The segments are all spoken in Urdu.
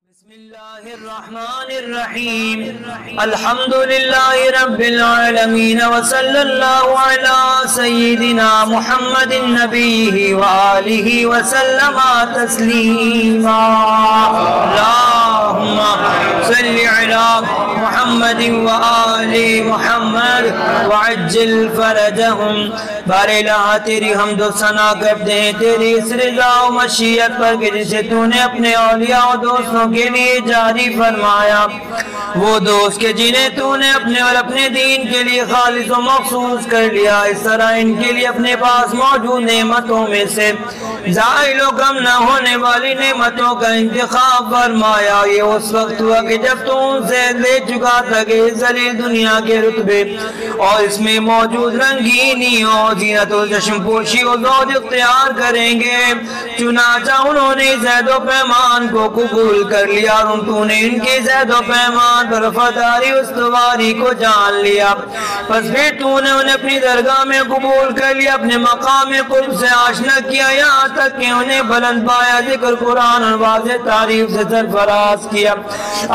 بسم اللہ الرحمن الرحیم الحمدللہ رب العالمین وصلی اللہ علی سیدنا محمد النبی وآلہ وسلم تسلیما اللہم صلی علی محمد وآل محمد وعجل فرجہم بار الہ تیری حمد و ثنا کرتے ہیں تیری اس رضا و مشیت پر کہ جسے تو نے اپنے اولیاء و دوستوں کے لیے جاری فرمایا، وہ دوست کے جنہیں تو نے اپنے اور اپنے دین کے لیے خالص و مخصوص کر لیا، اس طرح ان کے لیے اپنے پاس موجود نعمتوں میں سے زائل و کم نہ ہونے والی نعمتوں کا انتخاب فرمایا۔ یہ اس وقت ہوا کہ جب تو ان سے لے چکا تھا کہ اس ذلیل دنیا کے رتبے اور اس میں موجود رنگینی اور زینت و چشم پوشی و زود اختیار کریں گے، چنانچہ انہوں نے زید و پیمان کو قبول کر لیا اور تو نے ان کے زید و پیمان پر وفاداری استواری کو جان لیا، پس پھر تو نے انہیں اپنی درگاہ میں قبول کر لیا، اپنے مقام قرب سے آشنا کیا، یہاں تک کہ انہیں بلند پایا ذکر قرآن اور واضح تعریف سے سرفراز کیا،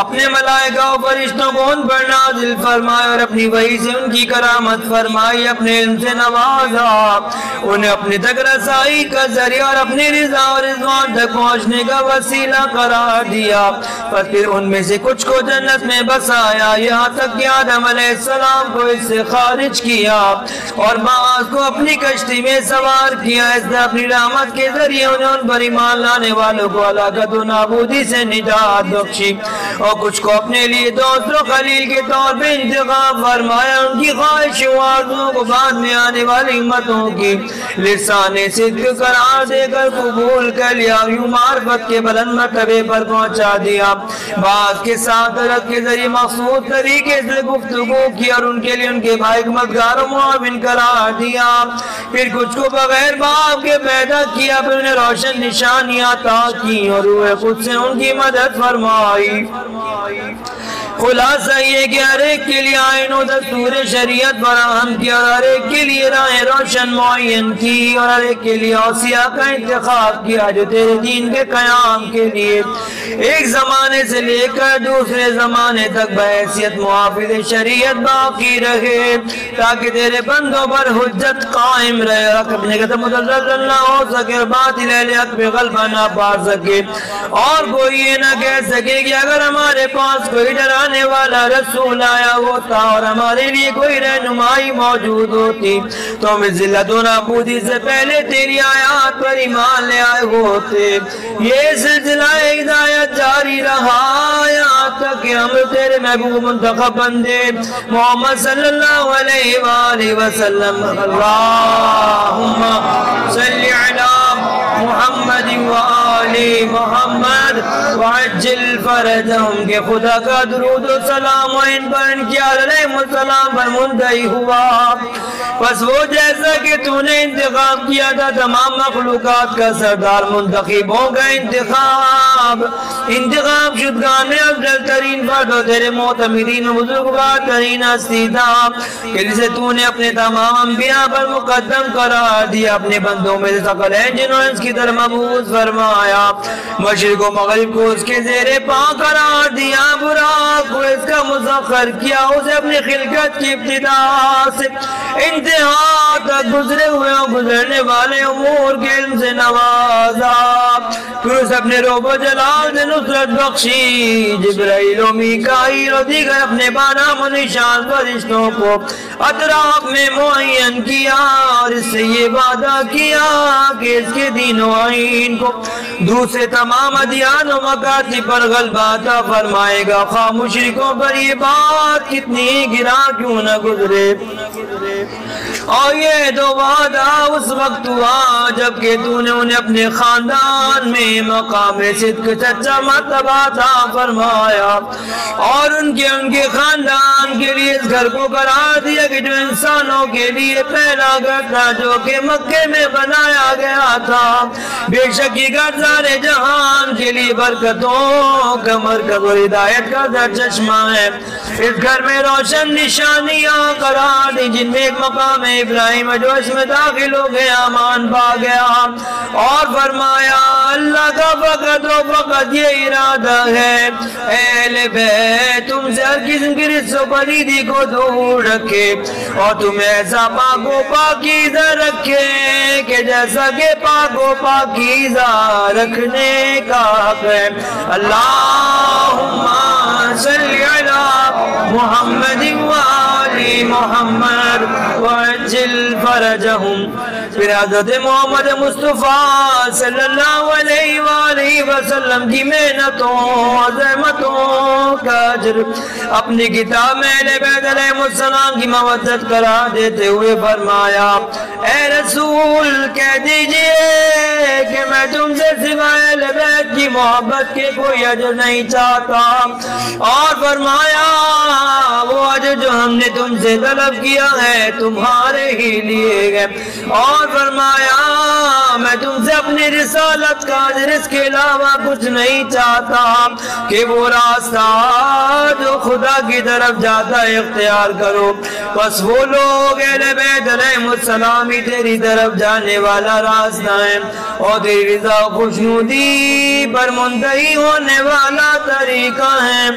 اپنے ملائکہ و فرشتوں کو ان پر نازل فرمائے اور اپنی وحی سے ان کی کرامت فرمائی، اپنے علم سے نوازا، انہیں اپنے تک رسائی کا ذریعہ اور اپنی رضا اور رضوان تک پہنچنے کا وسیلہ قرار دیا، پھر ان میں سے کچھ کو جنت میں بسایا، یہاں تک کہ آدم علیہ السلام کو اس سے خارج کیا اور بعض کو اپنی کشتی میں سوار کیا، اس نے اپنی رحمت کے ذریعے انہیں ان پر ایمان لانے والوں کو ہلاکت و نابودی سے نجات بخشی اور کچھ کو اپنے لیے دوست و خلیل کے طور پہ انتخاب فرمایا، ان کی خواہش و آرزوؤں کو بعد میں آنے والی امتوں کی لسان صدق قرار دے کر قبول کر لیا، یوں معرفت کے بلند مرتبے پر پہنچا دیا، بعض کے ساتھ رد کے ذریعے مخصوص طریقے سے گفتگو کی اور ان کے لیے ان کے بھائی حکمتگار و معاون قرار دیا، پھر کچھ کو بغیر باپ کے پیدا کیا، پھر انہیں روشن نشانیاں عطا کی اور روح خود سے ان کی مدد فرمائی۔ خلاصہ یہ کہ ہر ایک کے لیے آئین و دستور شریعت فراہم کیا اور ہر ایک کے لیے راہ روشن معین کی اور ہر ایک کے لیے اوصیاء کا انتخاب کیا جو تیرے دین کے قیام کے لیے ایک زمانے سے لے کر دوسرے زمانے تک بحیثیت محافظ شریعت باقی رہے تاکہ تیرے بندوں پر حجت قائم رہے، اپنے قدم متزلزل نہ ہو سکے اور باطل اہل حق پہ غلبہ نہ پا سکے اور کوئی یہ نہ کہہ سکے کہ اگر ہمارے پاس کوئی ڈرانے والا رسول آیا ہوتا اور ہمارے لیے کوئی رہنمائی موجود ہوتی تو ہم ذلت و نابودی سے پہلے تیری آیات پر ایمان لے آئے ہوتے۔ یہ سلسلہ ہدایت جاری رہا یہاں تک کہ ہم تیرے محبوب منتخب بندے محمد صلی اللہ علیہ وآلہ وسلم اللہم صلی علی محمد وآل محمد وعجل فرجہم کہ خدا کا درود و سلام و ان پر ان کی علیہ السلام پر منتہی ہوا، پس وہ جیسا کہ تو نے انتخاب کیا تھا تمام مخلوقات کا سردار منتخبوں کا انتخاب شدگان میں افضل ترین فرد و تیرے معتمدین و بزرگوار ترین ہستی تھا کہ جسے تو نے اپنے تمام انبیاء پر مقدم قرار دیا، اپنے بندوں میں سے ثقل ہیں جنہوں نے اس کی طرح مبعوث فرمایا، مشرق و مغرب کو اس کے زیر پا قرار دیا، براق کو اس کا مسخر کیا، اسے اپنی خلقت کی ابتدا سے انتہا تک گزرے ہوئے اور گزرنے والے امور کے علم سے نوازا، پھر اسے اپنے روب و جلال سے نصرت بخشی، جبرائیل و میکائیل اور دیگر اپنے بانام و نشان فرشتوں کو اطراف میں معین کیا اور اس سے یہ وعدہ کیا کہ اس کے دین و آئین کو دوسرے تمام ادیان و مکاتب پر غلبہ عطا فرمائے گا، خواہ مشرکوں پر یہ بات کتنی گرا کیوں نہ گزرے۔ اور یہ دو وعدہ اس وقت ہوا جبکہ تو نے انہیں اپنے خاندان میں مقام صدق سچا مرتبہ عطا فرمایا اور ان کے خاندان کے لیے اس گھر کو قرار دیا کہ جو انسانوں کے لیے پہلا گھر تھا جو کہ مکے میں بنایا گیا تھا، بے شک یہ گھر سارے جہان کے لیے برکتوں کا مرکز اور ہدایت کا سرچشمہ ہے، اس گھر میں روشن نشانیاں قرار دی جن میں مقام ابراہیم جو اس میں داخل ہو گیا، امان پا گیا، اور فرمایا اللہ کا فقط و فقط یہ ارادہ ہے اے اہل بیت تم سے ہر قسم کی رجس و پلیدی کو دور رکھے اور تم ایسا پاک و پاکیزہ رکھے کہ جیسا کہ پاک و پاکیزہ رکھنے کا حق ہے۔ اللہم صلی علی محمد وآل محمد وعجل فرجہم۔ پھر حضرت محمد مصطفیٰ صلی اللہ علیہ وآلہ وسلم کی محنتوں اور زحمتوں کا اجر اپنی کتاب میں اہل بیت علیہ السلام کی مودت قرار دیتے ہوئے فرمایا اے رسول کہہ دیجئے کہ میں تم سے سوائے اہل بیت کی محبت کے کوئی اجر نہیں چاہتا، اور فرمایا وہ اجر جو ہم نے تم سے طلب کیا ہے تمہارے ہی لیے گئے، اور فرمایا میں تم سے اپنی رسالت کا اجر اس کے علاوہ کچھ نہیں چاہتا کہ وہ راستہ جو خدا کی طرف جاتا ہے اختیار کرو، بس وہ لوگ اہل بیت علیہ السلام ہی تیری طرف جانے والا راستہ ہے اور تیری رضا و خوشنودی پر منتہی ہونے والا طریقہ ہے۔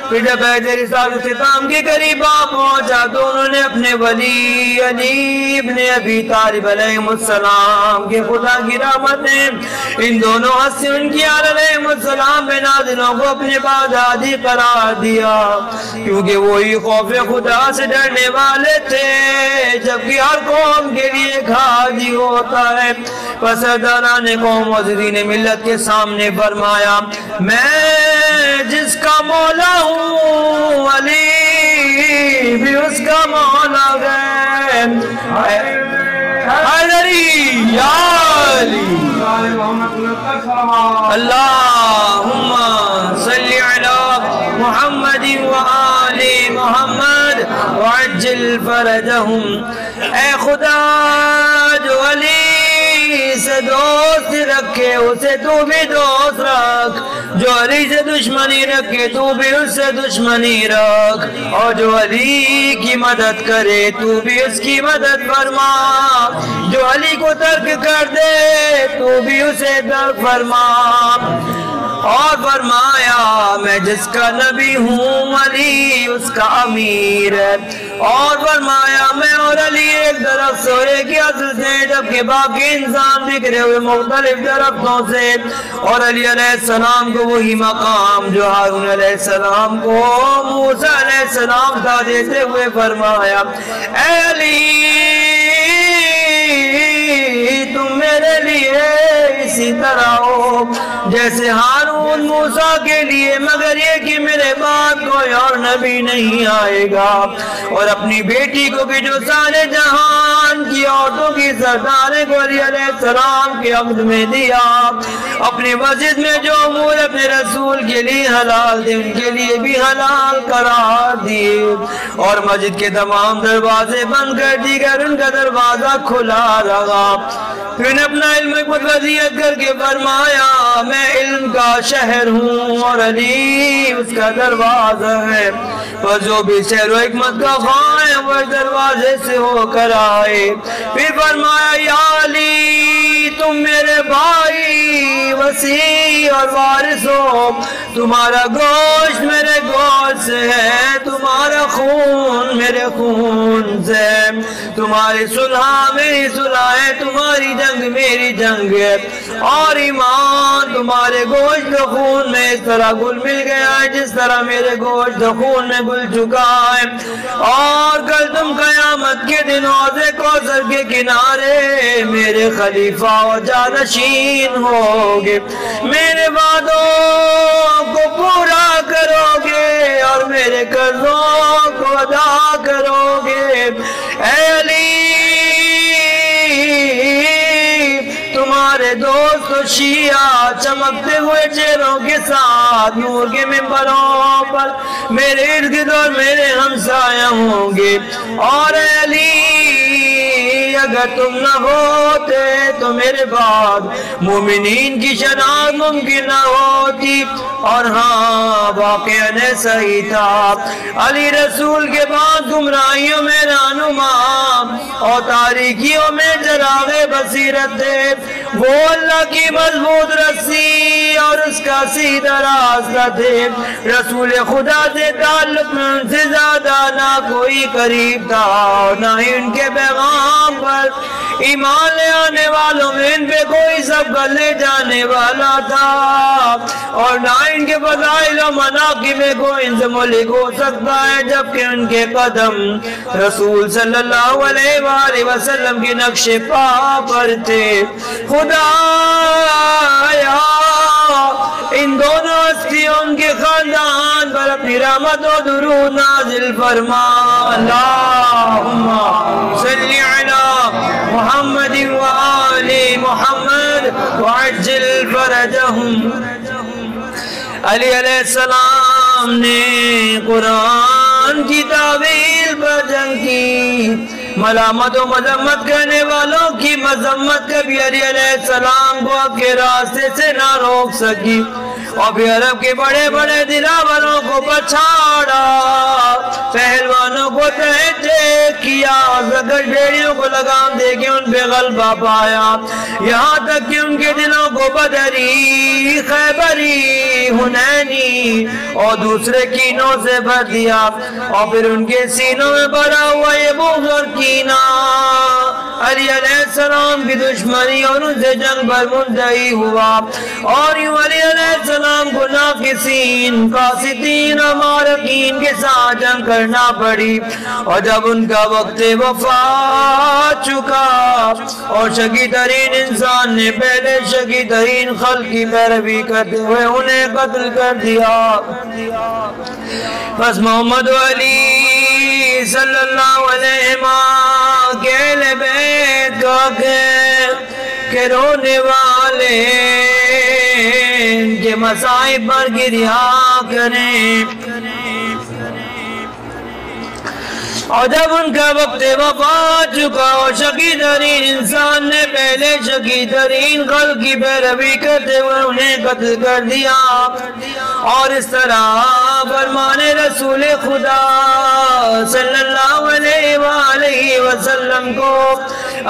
پھر جب رسالت اختتام کے قریب پہنچا تو انہوں نے اپنے ولی علی ابن ابی طالب علیہ السلام کے خدا کی رحمتیں ان دونوں ہستیوں ان کی علیہ السلام پہ نازلوں کو اپنے بادادی قرار دیا، کیونکہ وہی خوف خدا سے ڈرنے والے تھے، جبکہ ہر قوم کے لیے ایک حاجی ہوتا ہے۔ پس سرداران قوم وزیرین ملت کے سامنے فرمایا میں جس کا مولا ہوں علی بھی اس کا مولا ہے، حیدری یا علی اللہم صلی علی محمد وآل محمد وعجل فرجہم۔ اے خدا جو علی سے دوست رکھے اسے تو بھی دوست رکھ، جو علی سے دشمنی رکھے تو بھی اس سے دشمنی رکھ، اور جو علی کی مدد کرے تو بھی اس کی مدد فرما، جو علی کو ترک کر دے تو بھی اسے ترک فرما، اور فرمایا میں جس کا نبی ہوں علی اس کا امیر ہے، اور فرمایا میں اور علی ایک درخت سے اور ایک اصل سے جبکہ باقی انسان بکھرے ہوئے مختلف درختوں سے، اور علی علیہ السلام کو وہی مقام جو ہارون علیہ السلام کو موسیٰ علیہ السلام کا دیتے ہوئے فرمایا اے علی تم میرے لیے اسی طرح ہو جیسے ہارون موسیٰ کے لیے، مگر یہ کہ میرے بعد کوئی اور نبی نہیں آئے گا، اور اپنی بیٹی کو بھی جو سارے جہان کی عورتوں کی سردار کو علی علیہ السلام کے عقد میں دیا، اپنی مسجد میں جو امور اپنے رسول کے لیے حلال تھے ان کے لیے بھی حلال قرار دیے، اور مسجد کے تمام دروازے بند کر دی کر ان کا دروازہ کھلا رہا۔ پھر نے اپنا علم حکمت وضیعت کر کے فرمایا میں علم کا شہر ہوں اور علی اس کا دروازہ ہے، اور جو بھی شہر و حکمت کا خواہ ہے وہ دروازے سے ہو کر آئے۔ پھر فرمایا یا علی تم میرے بھائی وسیع اور وارث ہو، تمہارا گوشت میرے گوشت سے ہے، تمہارا خون میرے خون سے، تمہاری صلح میری صلح ہے، تمہاری جنگ میری جنگ ہے، اور ایمان تمہارے گوشت و خون میں اس طرح گل مل گیا ہے جس طرح میرے گوشت و خون میں گل چکا ہے، اور کل تم قیامت کے دن حوض کوثر کے کنارے میرے خلیفہ و جانشین ہوگے، میرے وعدوں کو پورا کرو گے اور میرے قرضوں کو ادا کرو گے۔ اے علی تمہارے دوست و شیعہ چمکتے ہوئے چہروں کے ساتھ نور کے ممبروں پر میرے ارد گرد اور میرے ہمسایہ ہوں گے، اور اے علی اگر تم نہ ہوتے ہوتے تو میرے بعد مومنین کی شناخت ممکن نہ ہوتی۔ اور ہاں واقعاً ایسا ہی تھا، علی رسول کے بعد گمراہیوں میں رہنما اور تاریکیوں میں چراغ بصیرت تھے۔ وہ اللہ کی مضبوط رسی اور اس کا سیدھا راستہ تھے۔ رسول خدا سے تعلق میں ان سے زیادہ نہ کوئی قریب تھا اور نہ ہی ان کے پیغام پر ایمان لے آنے والوں میں ان پہ کوئی سبق لے جانے والا تھا، اور نہ ان کے فضائل و مناقب میں کوئی ان سے ملک ہو سکتا ہے، جبکہ ان کے قدم رسول صلی اللہ علیہ وآلہ وسلم کی نقش پا پر تھے۔ خدایا ان دونوں ہستیوں کے خاندان پر اپنی رحمت و درود نازل فرما۔ اللہم صلی علی محمد وآل محمد وعجل فرجہم۔ علی علیہ السلام نے قرآن کی تعویل پر جنگ کی، ملامت و مذمت کرنے والوں کی مذمت کبھی علی علیہ السلام کو آپ کے راستے سے نہ روک سکی، اور پھر عرب کے بڑے بڑے دلاوروں کو پچھاڑا، پہلوانوں کو تہجے کیا، زگر بھیڑیوں کو لگام دے کے ان پہ غلبہ پایا، یہاں تک کہ ان کے دلوں کو بدری، خیبری، حنینی اور دوسرے کینوں سے بھر دیا، اور پھر ان کے سینوں میں بڑا ہوا یہ بغض اور کینہ علی علیہ السلام کی دشمنی اور ان سے جنگ پر منتہی ہوا، اور یوں علی علیہ السلام کو ناقصین، قاسطین اور مارقین کے ساتھ جنگ کرنا پڑی، اور جب ان کا وقت وفات چکا اور شقی ترین انسان نے پہلے شقی ترین خلق کی پیروی کرتے ہوئے انہیں قتل کر دیا، بس محمد علی صلی اللہ علیہ وآلہ کے اہل بیت کا کہ رونے والے ان کے مصائب پر گریہ کریں، اور جب ان کا وقت وفات چکا اور شقی ترین انسان نے پہلے شقی ترین خلق کی پیروی کرتے ہوئے انہیں قتل کر دیا، اور اس طرح فرمان رسول خدا صلی اللہ علیہ وآلہ وسلم کو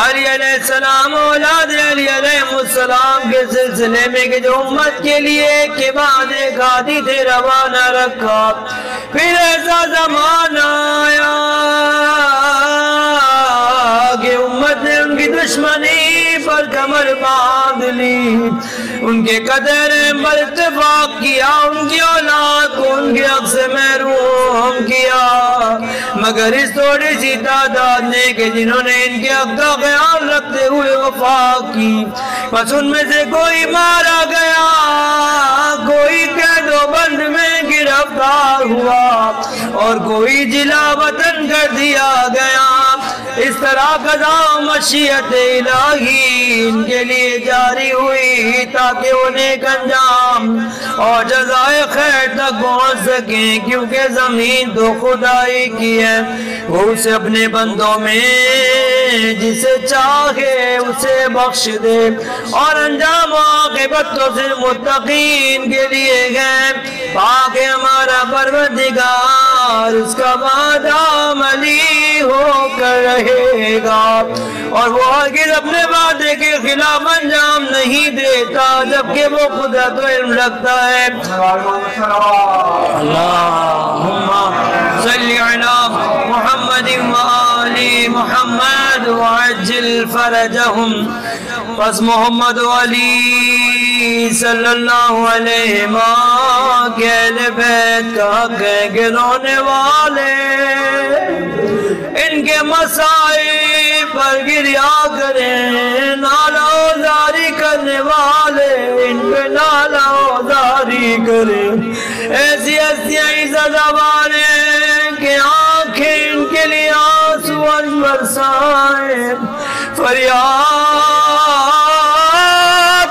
علی علیہ السلام اولاد علی علیہ السلام کے سلسلے میں کہ جو امت کے لیے ایک کے بعد ایک ہادی تھے روانہ رکھا، پھر ایسا زمانہ آیا کہ امت نے ان کی دشمنی پر کمر باندھ لی، ان کے قدر پر اتفاق کیا، ان کی اولاد کو ان کے حق سے محروم کیا، مگر اس تھوڑی سی تعداد نے کہ جنہوں نے ان کے حق کا خیال رکھتے ہوئے وفا کی، بس ان میں سے کوئی مارا گیا، کوئی قید و بند میں گرفتار ہوا، اور کوئی جلا وطن کر دیا گیا۔ اس طرح قضا و مشیت الہی ان کے لیے جاری ہوئی تاکہ انہیں انجام اور جزائے خیر تک پہنچ سکیں، کیونکہ زمین تو خدائی کی ہے، وہ اسے اپنے بندوں میں جسے چاہے اسے بخش دے، اور انجام و عاقبت تو صرف متقین کے لیے ہے۔ پاک ہے ہمارا پروردگار، اس کا وعدہ عملی ہو کر رہے گا، اور وہ ہرگز اپنے وعدے کے خلاف انجام نہیں دیتا، جبکہ وہ قدرت و علم رکھتا ہے۔ اللہم صلی علی محمد وآل محمد وعجل فرجہم۔ پس محمد علی صلی اللہ علیہ وآلہ کے اہل بیت کا حق ہے کہ رونے والے ان کے مسائب پر گریہ کریں، نالہ و زاری کرنے والے ان پہ نالہ و زاری کریں، ایسی ہستیاں سزاوار ہیں کہ آنکھیں ان کے لیے آنسو برسائیں، فریاد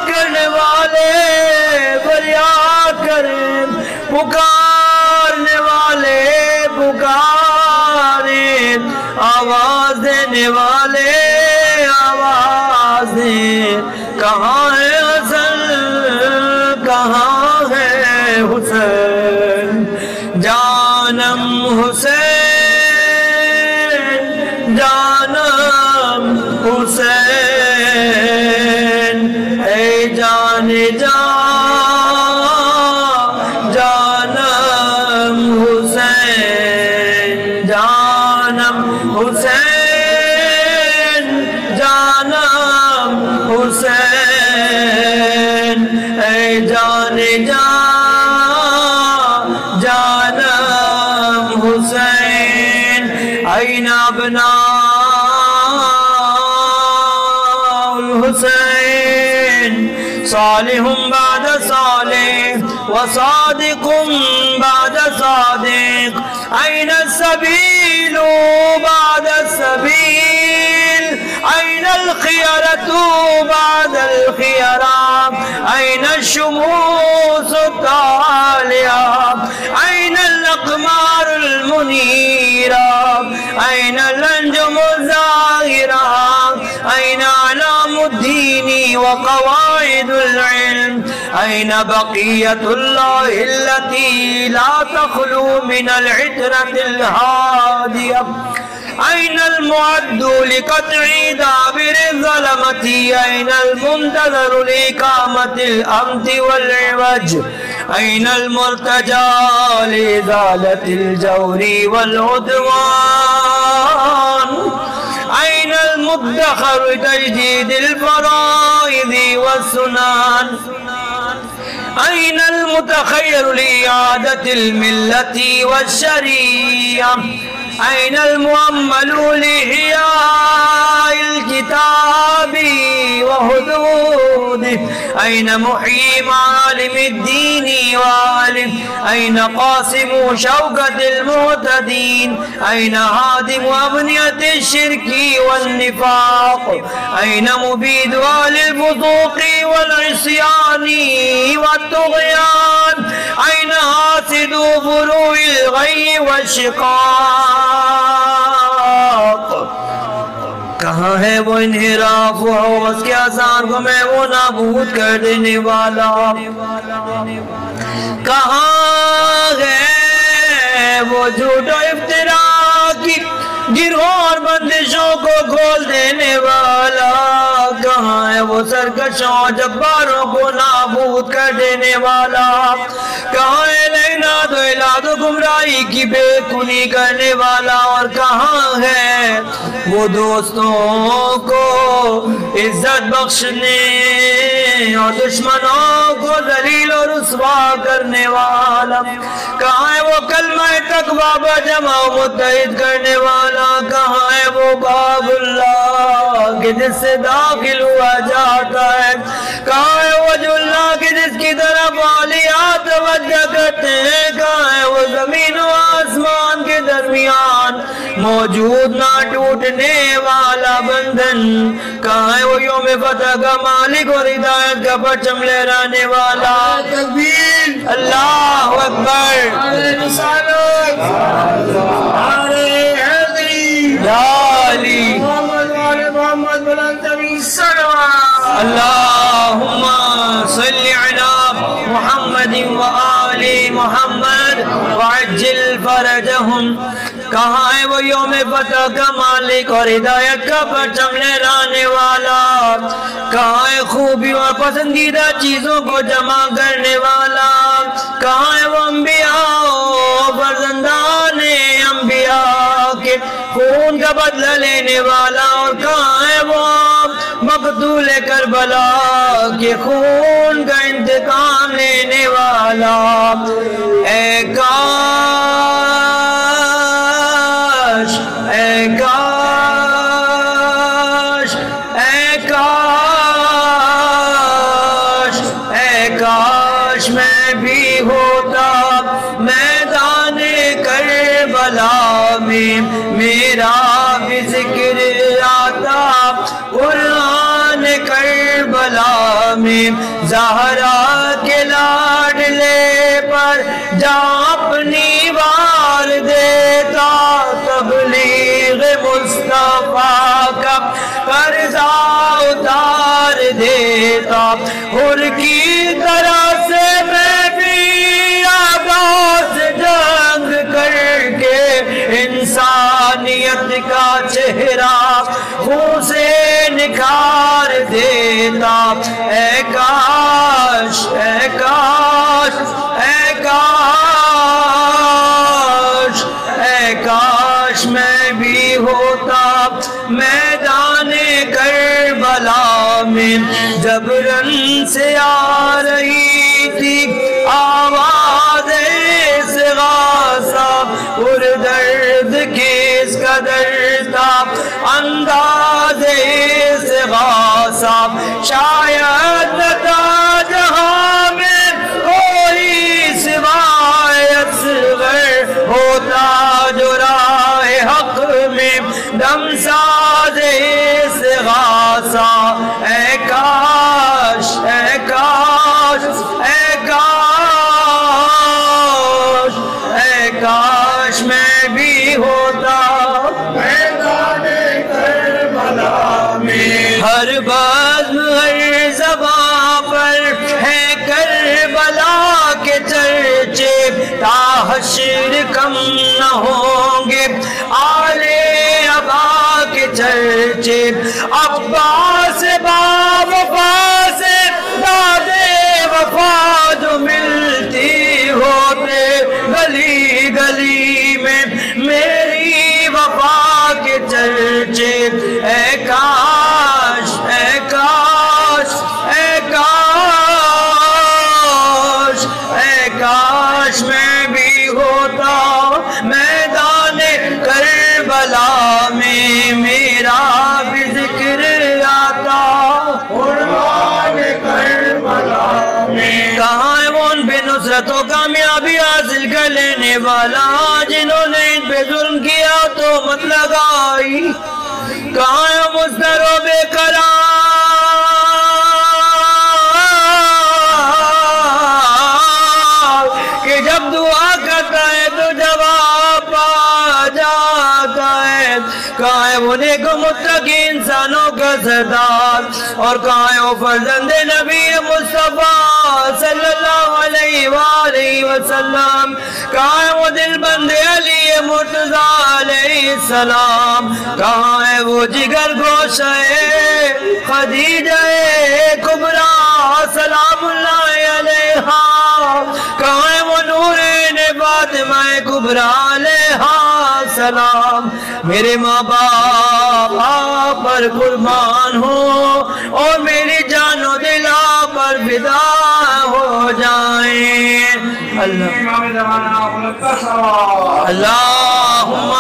کرنے والے فریاد کریں، پکارنے والے پکاریں، آواز دینے والے آواز دیں۔ جانم حسین جانم حسین اے جان جانم حسین جانم حسین جانم حسین اے جان جانم حسین این ابناء الحسین صالح بعد صالح وصادق بعد صادق أين السبيل بعد السبيل أين الخيرة بعد الخيرة أين الشموس الطالعة أين الأقمار المنيرة أين الأنجم الزاهرة أين أعلام الدين وقواعد العلم أين بقية الله التي لا تخلو من العترة الهادية أين المعد لقطع دابر الظلمة أين المنتظر لإقامة الأمن والعوج أين المرتجى لإزالة الجور والعدوان أين المدخر لتجديد الفرائض والسنن أين المتخير لإعادة الملة والشريعة أين المؤمل لإحياء الكتاب وحدوده أين محيي معالم الدين وعالم أين قاسم شوكة المعتدين أين هادم أبنية الشرك والنفاق أين مبيد أهل الفسوق والعصيان والطغيان أين حاسد فروع الغي والشقاق کہاں ہے وہ انحراف و حوث کے آثار کو میں وہ نابود کر دینے والا کہاں ہے وہ جھوٹ و افتراء کی گروہ اور بندشوں کو کھول دینے والا کہاں ہے وہ سرکشوں جباروں کو نابود کر دینے والا کہاں ہے لعنت و اعلان و گمراہی کی بے کنی کرنے والا اور کہاں ہے وہ دوستوں کو عزت بخشنے اور دشمنوں کو ذلیل اور رسوا کرنے والا کہاں ہے وہ کلمہ تقویٰ بجمع و متحد کرنے والا کہاں ہے وہ باب اللہ کہ جس سے داخل ہوا جاتا ہے کہاں ہے وہ جو اللہ کی جس کی طرف اولیاء توجہ کرتے ہیں کہاں ہے وہ زمین و آسمان کے درمیان موجود نہ ٹوٹنے والا بندھن کہاں ہے وہ یوم فتح کا مالک اور ہدایت کا پرچم لہرانے والا تکبیر اللہ اکبر محمد بلند اللہم صلی علی محمد وآل محمد وعجل فرجہم کہاں ہے وہ یوم فتح کا مالک اور ہدایت کا پرچم لہرانے والا کہاں ہے خوبی اور پسندیدہ چیزوں کو جمع کرنے والا کہاں ہے وہ انبیاء فرزندان انبیاء کے خون کا بدلہ لینے والا اور کہاں ہے وہ مقتول کربلا کے خون کا انتقام لینے والا اے کاش اے کاش اے کاش اے کاش میں بھی ہوتا میدان کربلا میں میرا بھی ذکر آتا قرآن کربلا میں زہرا کے لاڈلے پر جا اپنی وار دیتا تبلیغ مصطفیٰ کا قرضہ اتار دیتا حر کی طرح سے میں بھی اب میں جبرن سے آ رہی تھی آواز استغاثہ، پر درد کس قدر تھا انداز استغاثہ، شاید نہ تھا جہاں میں کوئی سوائے اصغر، ہوتا جو راہ حق میں دم ساز استغاثہ۔ اے کاش اے کاش اے کاش اے کاش میں بھی ہوتا میدان کربلا میں۔ ہر بزم ہر زباں پر ہے کربلا کے چرچے، تا حشر کم نہ ہوں گے آل ابا کے چرچے۔ عباس با وفا سے دادے وفا جو ملتی ہوتے گلی گلی میں میری وفا کے چرچے۔ اے کاش اے کاش اے کاش اے کاش میں بھی ہوتا میدان کربلا میں، میرا بھی ذکر آتا قربان کربلا میں۔ کہاں ہے وہ ان بے نصرت و کامیابی حاصل کر لینے والا جنہوں نے ان پہ ظلم کیا تو مت لگائی؟ کہاں ہے مضطر و بے قرار کہ جب دعا کرتا ہے تو جواب پا جاتا ہے؟ کہاں ہے وہ نیک و متقی انسانوں کا سردار، اور کہاں ہے وہ فرزند نبی مصطفیٰ صلی اللہ علیہ وآلہ وسلم؟ کہاں ہے وہ دل بند علی مرتضیٰ علیہ السلام؟ کہاں ہے وہ جگر گوشہ خدیجہ کبریٰ سلام اللہ علیہا؟ کہاں ہے وہ نورین فاطمہ کبریٰ علیہا سلام؟ میرے ماں باپ آپ پر قربان ہو اور میری جان و دل آپ پر فدا ہو جائیں۔ اللہم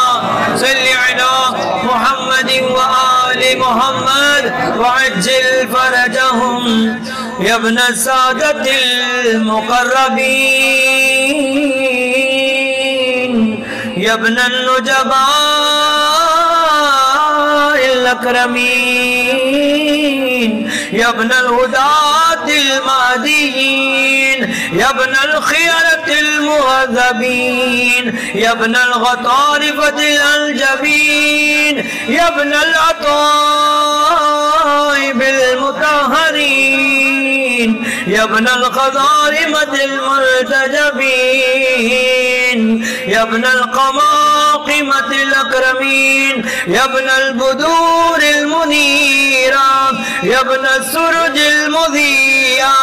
صلی علی محمد وآل محمد وعجل فرجہم یا ابن السادة المقربین یا ابن النجباء الاکرمین یا ابن الہداة المہدیین یا ابن الخیرة المہذبین یا ابن الغطارفة الانجبین یا ابن العطائب المطہرین یا ابن الخضارمة المرتجبین یا ابن القماقمة الاکرمین یا ابن البدور المنیرہ یا ابن السرج المضیہ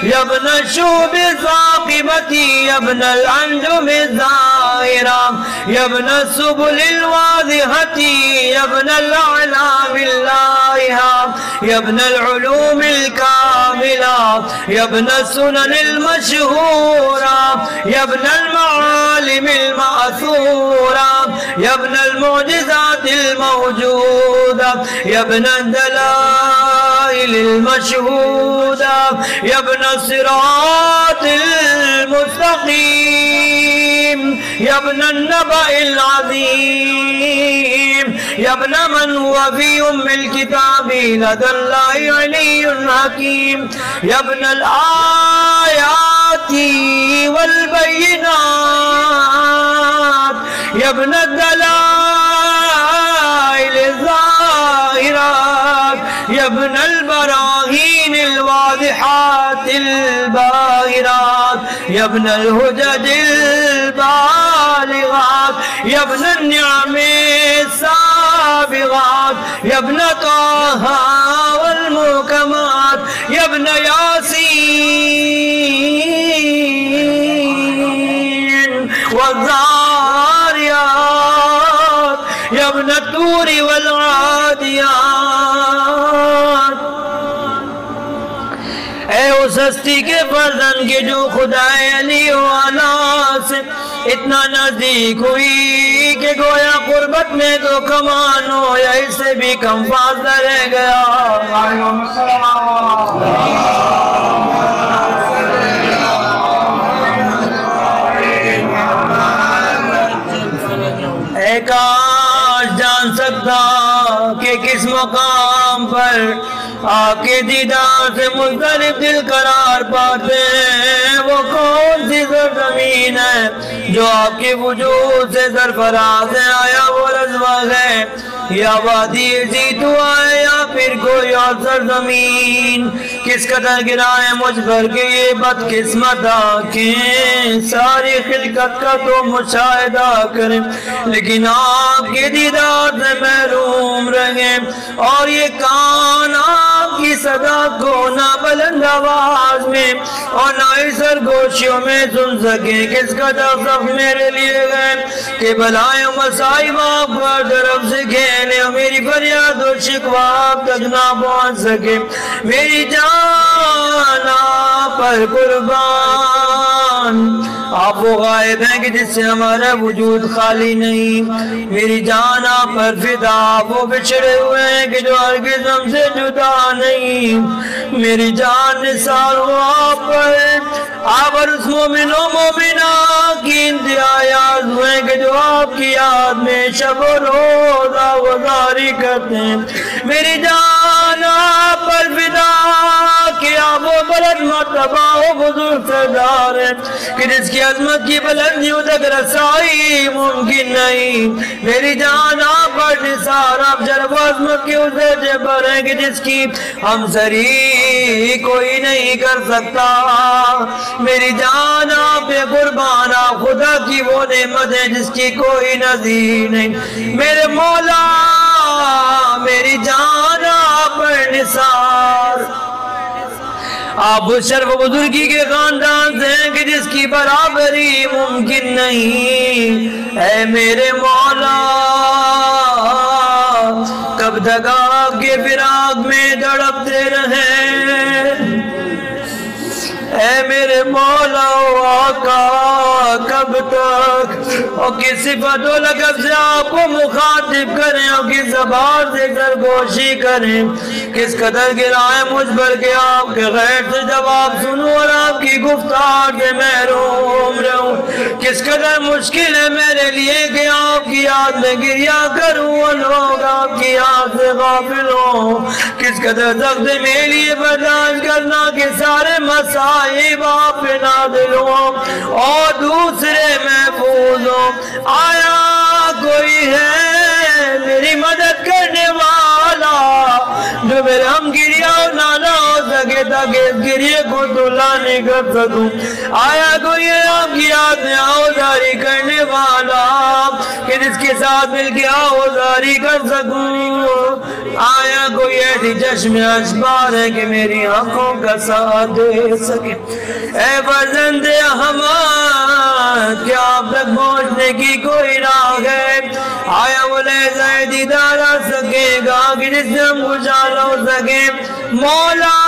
یا ابن الشوب الثاقبة یا ابن الانجم الظاہرہ یا ابن السبل الواضحة یا ابن الاعلام اللائحہ یا ابن العلوم الكاملہ یا ابن السنن المشہورہ یا ابن المعالم المأثورہ یا ابن المعجزات الموجودہ یا ابن الدلائل المشہودہ یا ابن الصراط المستقیم یا ابن النبأ العظیم یا ابن من هو فی الكتاب لدى اللہ علی حکیم یا ابن الآیات والبینات یا ابن الدلائل الظاہرات یا ابن البراہین الواضحات الباہرات یا ابن الحجج البالغات یا ابن النعم السابغات یا ابن طه والمحکمات یا ابن یاسین والذاریات یا ابن الطور والعادیات ہستی کے فرزند کے جو خدائے علی والا سے اتنا نزدیک ہوئی کہ گویا قربت میں تو کمان ہو یا اس سے بھی کم فاصلہ رہ گیا. اے کاش جان سکتا کہ کس مقام پر آ کے دیدار سے مضطرب دل قرار پاتے ہیں. وہ کون سی سرزمین ہے جو آپ کے وجود سے سرفراز ہے؟ آیا وہ رضوہ ہے یا وادی زیتوا ہے یا پھر کوئی اور سرزمین؟ کس قدر گرا ہے مجھ پر کہ یہ بدقسمت آنکھیں ساری خلقت کا تو مشاہدہ کریں لیکن آپ کے دیدار سے محروم رہیں. اور یہ کان آپ کی صدا کو نہ بلند آواز میں اور نہ ہی سرگوشیوں میں سن سکیں. کس قدر سب میرے لیے گئے کہ بلائیں مسائب آپ پر طرف سے کھیلے اور میری فریاد و شکوہ آپ تک نہ پہنچ سکے. میری جان آپ پر قربان. آپ وہ غائب ہیں کہ جس سے ہمارا وجود خالی نہیں. میری جان آپ پر فدا. آپ وہ بچھڑے ہوئے ہیں کہ جو ہرگز ہم سے جدا نہیں. میری جان نثار ہو آپ پر. آپ اور اس مومن و مومنہ کی انتہا یاد ہوئے کہ جو آپ کی یاد میں شب و روز آوازاری کرتے ہیں. میری جان آپ پر فدا کہ آپ وہ بلند مرتبہ و بزرگ سردار ہیں کہ جس کی عظمت کی بلندیوں تک رسائی ممکن نہیں. میری جان آپ پر نثار. آپ شرف و عظمت کے اس درجے پر ہیں کہ جس کی ہمسری کوئی نہیں کر سکتا. میری جان آپ پہ قربان. آپ خدا کی وہ نعمت ہے جس کی کوئی نظیر نہیں. میرے مولا میری جان آپ پر نثار. آپ اس شرف و بزرگی کے خاندان سے ہیں کہ جس کی برابری ممکن نہیں. اے میرے مولا کب تک آپ کے فراق میں تڑپتے رہیں؟ اے میرے مولا و آقا کب تک اور کس صفت و لقب سے آپ کو مخاطب کریں اور کس زبان سے سرگوشی کریں؟ کس قدر گرائیں مجھ پر کہ آپ کے غیر سے جواب سنوں اور آپ کی گفتار سے محروم رہوں. کس قدر مشکل ہے میرے لیے کہ آپ کی یاد میں گریا کروں اور لوگ آپ کی یاد سے غافل ہوں. کس قدر سخت ہے میرے لیے برداشت کرنا کہ سارے مسائب آپ پہ نازل ہوں اور دوسرے محفوظ ہوں. آیا کوئی ہے میری مدد کرنے والا جو میرے ہم گریا اور نالا ہو سکے تاکہ اس گریے کو دھلا نہیں کر سکوں؟ آیا کوئی ہے آپ کی یاد میں آوازاری کرنے والا کہ جس کے ساتھ مل کے آوازاری کر سکوں؟ آیا کوئی ایسی چشم اشبار ہے کہ میری آنکھوں کا ساتھ دے سکے؟ اے فرزند احمد کیا آپ تک پہنچنے کی کوئی راہ ہے؟ آیا وہ لہجہ دیدار آ سکے گا کہ جس سے ہم خوشحال ہو سکے؟ مولا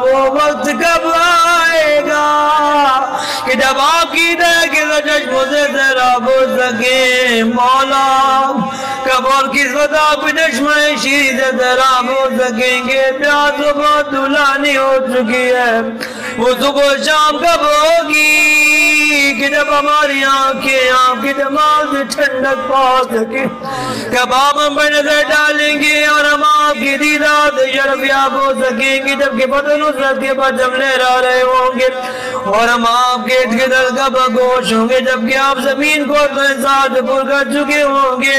وہ وقت کب آئے گا کہ جب آپ کی دہ کے چشموں سے سیراب ہو سکے؟ مولا کب اور کس وقت آپ چشمہ شیری سے سیراب ہو سکیں گے؟ پیاس و بہت دلانی ہو چکی ہے. وہ صبح و شام کب ہوگی کہ جب ہماری آنکھیں آپ کے دماغ سے ٹھنڈک پا سکے؟ کب آپ ہم پر نظر ڈالیں گے اور ہم آپ کی دیدار سے شرف یاب ہو سکیں گے جبکہ فتح نصرت کے پرچم لہرا رہے ہوں گے اور ہم آپ کے ارد کا بگوش ہوں گے جبکہ آپ زمین کو اپنے ساتھ پر کر چکے ہوں گے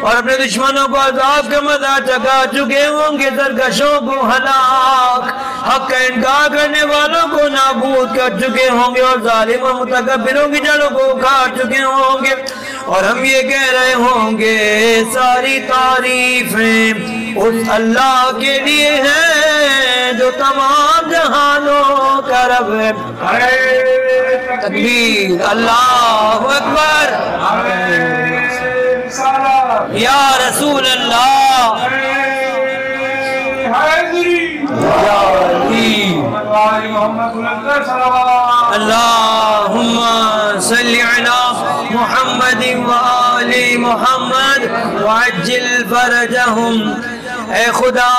اور اپنے دشمنوں کو عذاب کا مزہ چکا چکے ہوں گے. سرکشوں کو ہلاک حق کا انکار کرنے والوں کو نابود کر چکے ہوں گے اور ظالم و متکبروں کی جڑوں کو اکھاڑ چکے ہوں گے اور ہم یہ کہہ رہے ہوں گے ساری تعریفیں اس اللہ کے لیے ہیں جو تمام جہانوں کا رب ہے. تکبیر اللہ اکبر یا رسول اللہ. یا علی اللہم صلی علی محمد وآل محمد وعجل فرجہم۔ اے خدا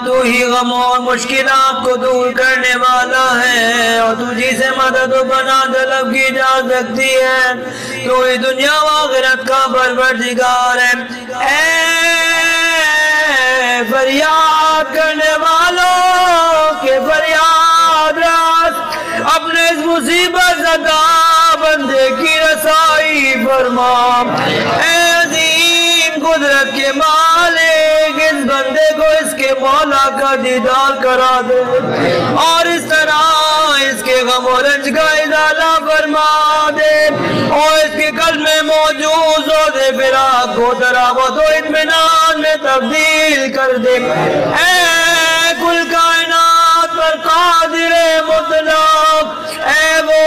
تو ہی غموں اور مشکلات کو دور کرنے والا ہے اور تجھی سے مدد و پناہ طلب کی جا سکتی ہے، تو ہی دنیا و آخرت کا پروردگار ہے۔ اے فریاد کرنے والوں کے فریاد راست اپنے اس مصیبت زدہ بندے کی رسائی فرما۔ اے عظیم قدرت کے مالک اس بندے کو اس کے مولا کا دیدار کرا دے اور اس طرح اس کے غم و رنج کا ازالہ فرما دے اور اس کے قلب میں موجود روز فراق کو تراوت و اطمینان میں تبدیل کر دے۔ اے کل کائنات پر قادر مطلق، اے وہ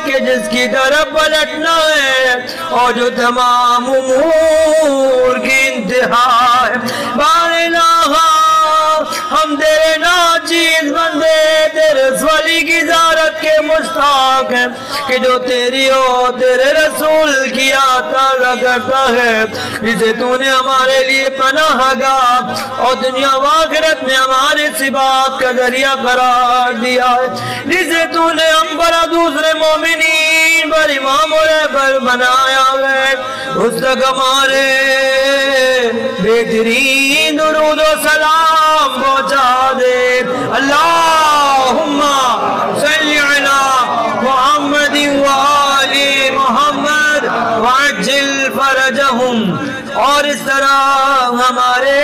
کہ جس کی طرف پلٹنا ہے اور جو تمام امور کی انتہا ہے، بار الہ ہم تیرے ناچیز بندے تیرے ولی کی زیارت کے مشتاق ہیں کہ جو تیری اور تیرے رسول کی عطا کرتا ہے، جسے تو نے ہمارے لیے پناہ گاہ اور دنیا و آخرت میں ہمارے ثبات کا ذریعہ قرار دیا ہے، جسے تو نے ہم پر دوسرے مومنین پر امام و رہبر بنایا ہے، اس تک ہمارے بہترین درود و سلام پہنچا دے۔ اللہم صلی علی محمد وآل محمد وعجل فرجہم، اور اس طرح ہمارے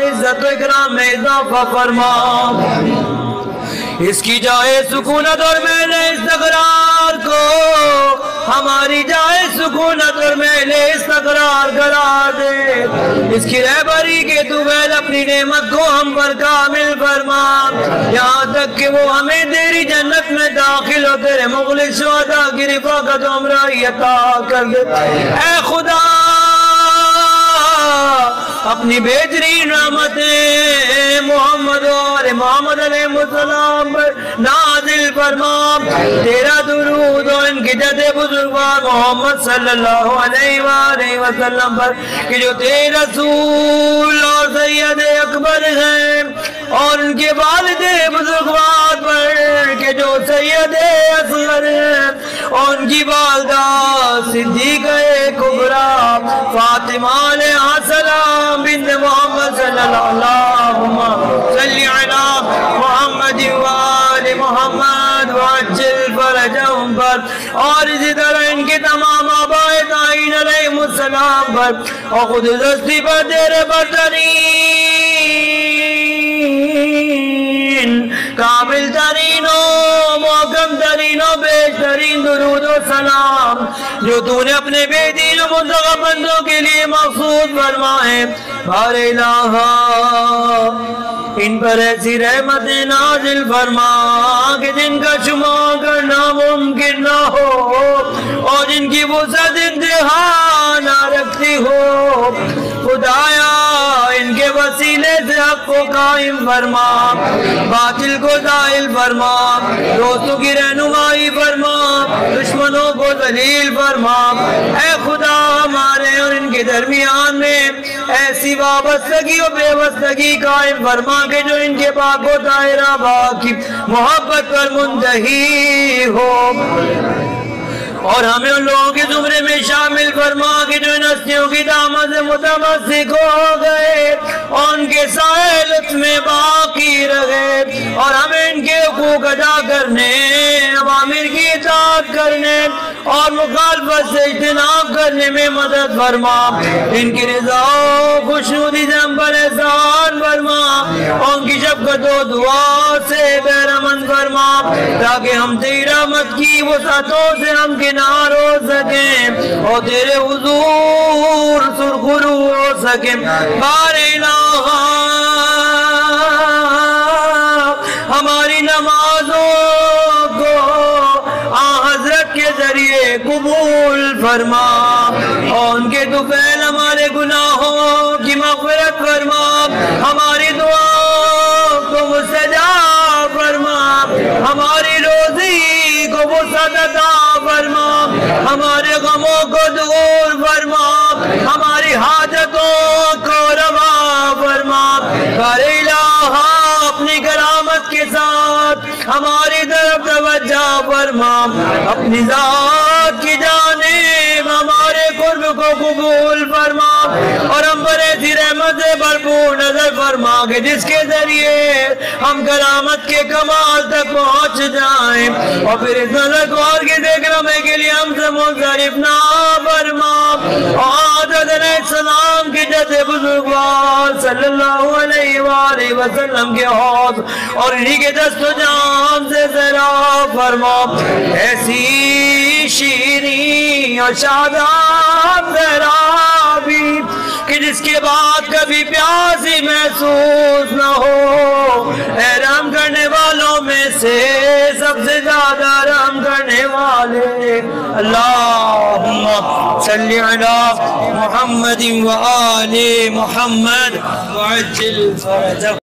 عزت و اکرام میں اضافہ فرما۔ اس کی جائے سکونت اور میل استقرار کو ہماری جائے سکونت اور میل استقرار کرا دے۔ اس کی رہبری کے طویل اپنی نعمت کو ہم پر کامل فرما، یہاں تک کہ وہ ہمیں تیری جنت میں داخل ہو تیرے مخلص شہداء کی رفاقت و ہمراہی عطا کر دے۔ اے خدا اپنی بہترین رحمتیں محمد اور محمد علیہ السلام پر نازل فرما، تیرا درود اور ان کی جد بزرگوار محمد صلی اللہ علیہ وآلہ وسلم پر کہ جو تیرے رسول اور سید اکبر ہیں، اور ان کے والد بزرگوار پر کہ جو سید اصغر ہیں، اور ان کی والدہ صدیقہ کبریٰ فاطمہ علیہ السلام بنت محمد صلی اللہ علیہ محمد وآل محمد وعجل فرجہم پر، اور اسی طرح ان کے تمام آبائے داعین علیہ السلام پر اور خود دستی پر تیرے برترین کامل ترین و محکم ترین و بیشترین درود و سلام جو تو نے اپنے بے دین و منتخب بندوں کے لیے مخصوص فرمائے، بار الہ ان پر ایسی رحمت نازل فرما کہ جن کا شمار کرنا ممکن نہ ہو اور جن کی وسعت انتہا نہ رکھتی ہو۔ خدایا ان کے وسیلے سے حق کو قائم فرما، باطل کو زائل فرما، دوستوں کی رہنمائی فرما، دشمنوں کو ذلیل فرما۔ اے خدا ہمارے اور ان کے درمیان میں ایسی وابستگی و بے وابستگی قائم فرما کہ جو ان کے پاک و طاہرہ باقی محبت پر منتہی ہو، اور ہمیں ان لوگوں کے زمرے میں شامل فرما کہ جو ان ہستیوں کی دامت سے متمسک ہو گئے اور ان کے سائے لطف میں باقی رہے، اور ہمیں ان کے حقوق ادا کرنے، اوامر کی اطاعت کرنے اور مخالفت سے اجتناب کرنے میں مدد فرما۔ ان کی رضا و خوشنودی سے ہم پر احسان فرما اور ان کی شفقت و دعا سے بہرمند فرما تاکہ ہم تیری رحمت کی وسعتوں سے ہم کنار ہو سکیں اور تیرے حضور سرخرو ہو سکیں۔ بار الہ ہماری نمازوں کو حضرت کے ذریعے قبول فرما اور ان کے طفیل ہمارے گناہوں کی مغفرت فرما، ہماری دعا کو مستجاب فرما، ہماری روزی کو وسعت عطا فرما، ہمارے غموں کو دور فرما، ہماری حاجتوں کو روا فرما۔ کر الہ اپنی کرامت کے ساتھ ہماری طرف توجہ فرما، اپنی ذات کی جانب ہمارے قرب کو قبول فرما، اور ہم پر ایسی رحمت سے بھرپور نظر فرما کہ جس کے ذریعے ہم کرامت کے کمال تک پہنچ جائیں، اور پھر اس نظر کو اور کسی کرامے کے لیے ہم سے منصرف نہ فرما۔ حضرت علیہ السلام کی جد بزرگوار صلی اللہ علیہ وآلہ وسلم کے حوض اور انہی کے دست و جام سے سیراب فرما، ایسی شیریں اور شاداب سیرابی کہ جس کے بعد کبھی پیاس ہی محسوس نہ ہو۔ اے رحم کرنے والوں میں سے سب سے زیادہ رحم کرنے والے، اللہم صلی علی محمد و آل محمد وعجل فرجہ۔